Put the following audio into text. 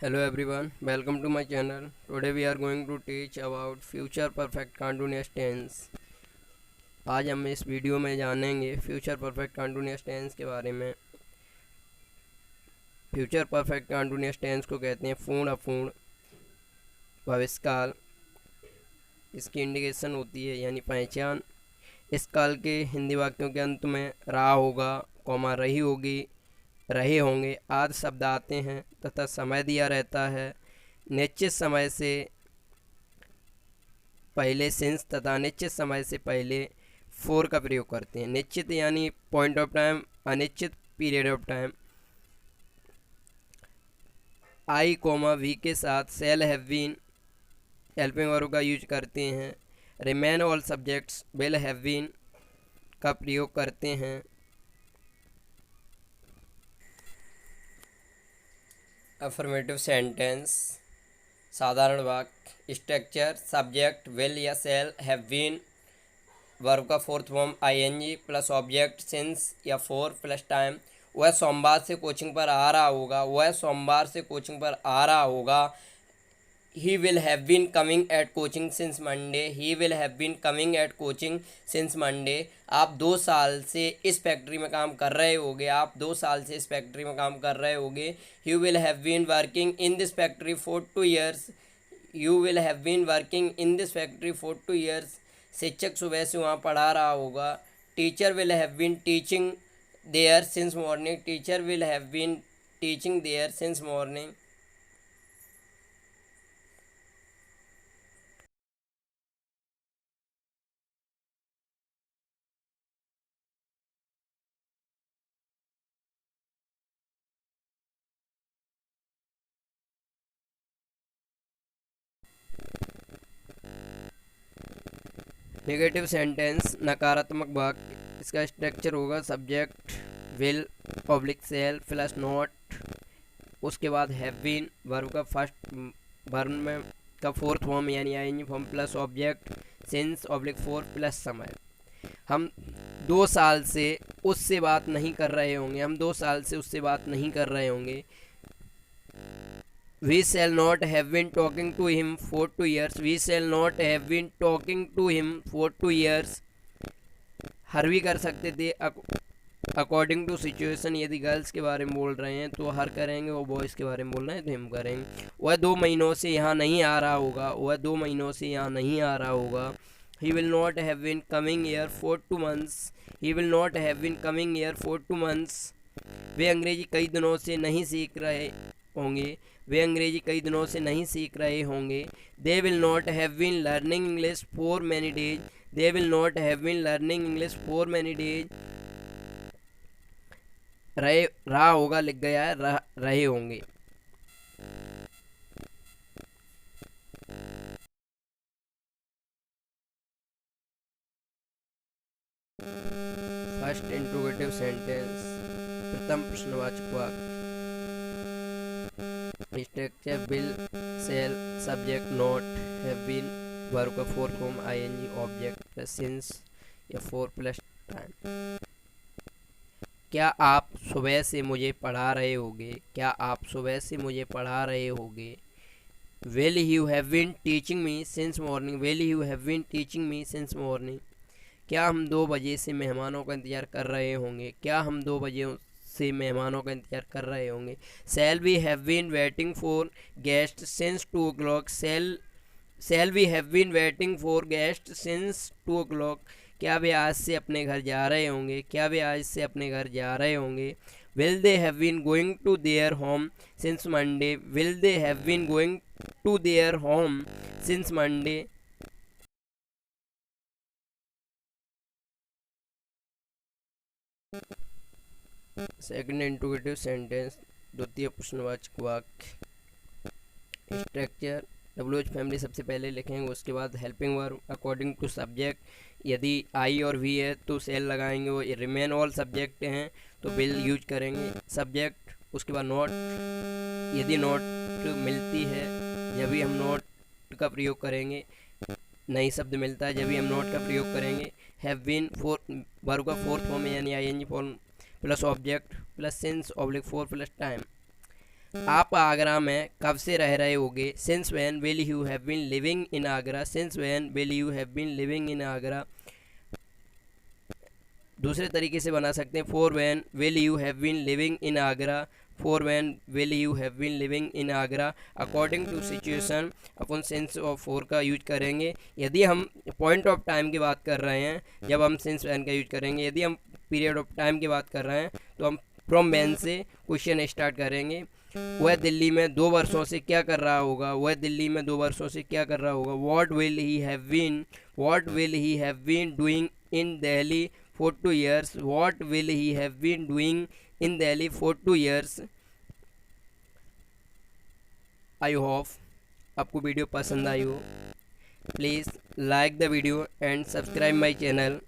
Hello everyone, welcome to my channel. Today we are going to teach about future perfect continuous tense. आज हम इस video में जानेंगे future perfect continuous tense के बारे में। फ्यूचर परफेक्ट कंटिन्यूअस टेंस को कहते हैं पूर्ण अपूर्ण भविष्यकाल। इसकी इंडिकेशन होती है यानी पहचान। इस काल के हिंदी वाक्यों के अंत में रहा होगा, कॉमा रही होगी, रहे होंगे आदि शब्द आते हैं तथा समय दिया रहता है। निश्चित समय से पहले सिंस तथा निश्चित समय से पहले फोर का प्रयोग करते हैं। निश्चित यानी पॉइंट ऑफ टाइम, अनिश्चित period of time. I comma we के साथ shall have been helping verb का यूज करते हैं। Remain all subjects will have been का प्रयोग करते हैं। अफर्मेटिव सेंटेंस साधारण वाक्य। स्ट्रक्चर सब्जेक्ट विल या सेल हैव बीन, वर्ब का fourth form ING plus object since या फोर प्लस टाइम। वह सोमवार से कोचिंग पर आ रहा होगा, वह सोमवार से कोचिंग पर आ रहा होगा। He will have been coming at coaching since Monday. He will have been coming at coaching since Monday. आप 2 साल से इस फैक्ट्री में काम कर रहे होगे, आप 2 साल से इस फैक्ट्री में काम कर रहे होगे। You will have been working in this factory for 2 years. You will have been working in this factory for 2 years. शिक्षक सुबह से वहाँ पढ़ा रहा होगा। Teacher will have been teaching there since morning. Teacher will have been teaching there since morning. Negative sentence नकारात्मक वाक्य। इसका स्ट्रक्चर होगा सब्जेक्ट विल पब्लिक सेल प्लस नॉट, उसके बाद हैव बीन वर्ब का फर्स्ट वर्ब में का फोर्थ फॉर्म यानी ING form plus object since oblique for plus समय। हम 2 साल से उससे बात नहीं कर रहे होंगे, हम 2 साल से उससे बात नहीं कर रहे होंगे। We shall not have been talking to him for 2 years. We shall not have been talking to him for 2 years. हर भी कर सकते थे अकॉर्डिंग टू सिचुएशन। यदि गर्ल्स के बारे में बोल रहे हैं तो हर करेंगे, वो बॉयज़ के बारे में बोल रहे हैं तो हम करेंगे। वह 2 महीनों से यहाँ नहीं आ रहा होगा, वह 2 महीनों से यहाँ नहीं आ रहा होगा। He will not have been coming here for 2 months. He will not have been coming here for 2 months. वे अंग्रेजी कई दिनों से नहीं सीख रहे होंगे, वे अंग्रेजी कई दिनों से नहीं सीख रहे होंगे। They will not have been learning English for many days. They will not have been learning English for many days. रहा होगा लिख गया है, रहे होंगे। फर्स्ट इंट्रोगेटिव सेंटेंस प्रथम प्रश्नवाचक वाक्य। Structure will shall subject not have been verb का fourth form ING object plus since या फोर प्लस टाइम। क्या आप सुबह से मुझे पढ़ा रहे होगे, क्या आप सुबह से मुझे पढ़ा रहे होगे। Will you have been teaching me since morning. Will you have been teaching me since morning. क्या हम 2 बजे से मेहमानों का इंतज़ार कर रहे होंगे, क्या हम 2 बजे से मेहमानों का इंतजार कर रहे होंगे। Shall we have been waiting for guest since 2 o'clock। Shall we have been waiting for guest since 2 o'clock। क्या वे आज से अपने घर जा रहे होंगे, क्या वे आज से अपने घर जा रहे होंगे। Will they have been going to their home since Monday. Will they have been going to their home since Monday. Second interrogative sentence द्वितीय प्रश्नवाचक वाक्य। स्ट्रक्चर डब्ल्यूएच फैमिली सबसे पहले लिखेंगे, उसके बाद helping verb according to subject. यदि I और वी है तो सेल लगाएंगे, वो रिमेन ऑल सब्जेक्ट हैं तो विल यूज करेंगे सब्जेक्ट। उसके बाद नॉट, यदि नॉट मिलती है जब भी हम नॉट का प्रयोग करेंगे। नई शब्द मिलता है जब भी हम नॉट का प्रयोग करेंगे। हैव बीन वर्ब का फोर्थ फॉर्म यानी ING form plus object plus since oblique for plus time. आप आगरा में कब से रह रहे होगे। Since when will you have been living in Agra. Since when will you have been living in Agra. दूसरे तरीके से बना सकते हैं, for when will you have been living in Agra. For when will you have been living in Agra. According to situation अपन since और for का use करेंगे। यदि हम पॉइंट ऑफ टाइम की बात कर रहे हैं, जब हम सिंस व्हेन का यूज करेंगे। यदि हम पीरियड ऑफ टाइम की बात कर रहे हैं तो हम फ्रॉम व्हेन से क्वेश्चन स्टार्ट करेंगे। वह दिल्ली में 2 वर्षों से क्या कर रहा होगा। वह दिल्ली में 2 वर्षों से क्या कर रहा होगा। What will he have been doing in Delhi for 2 years. What will he have been doing in Delhi for 2 years? I hope आपको वीडियो पसंद आई हो। Please like the video and subscribe my channel.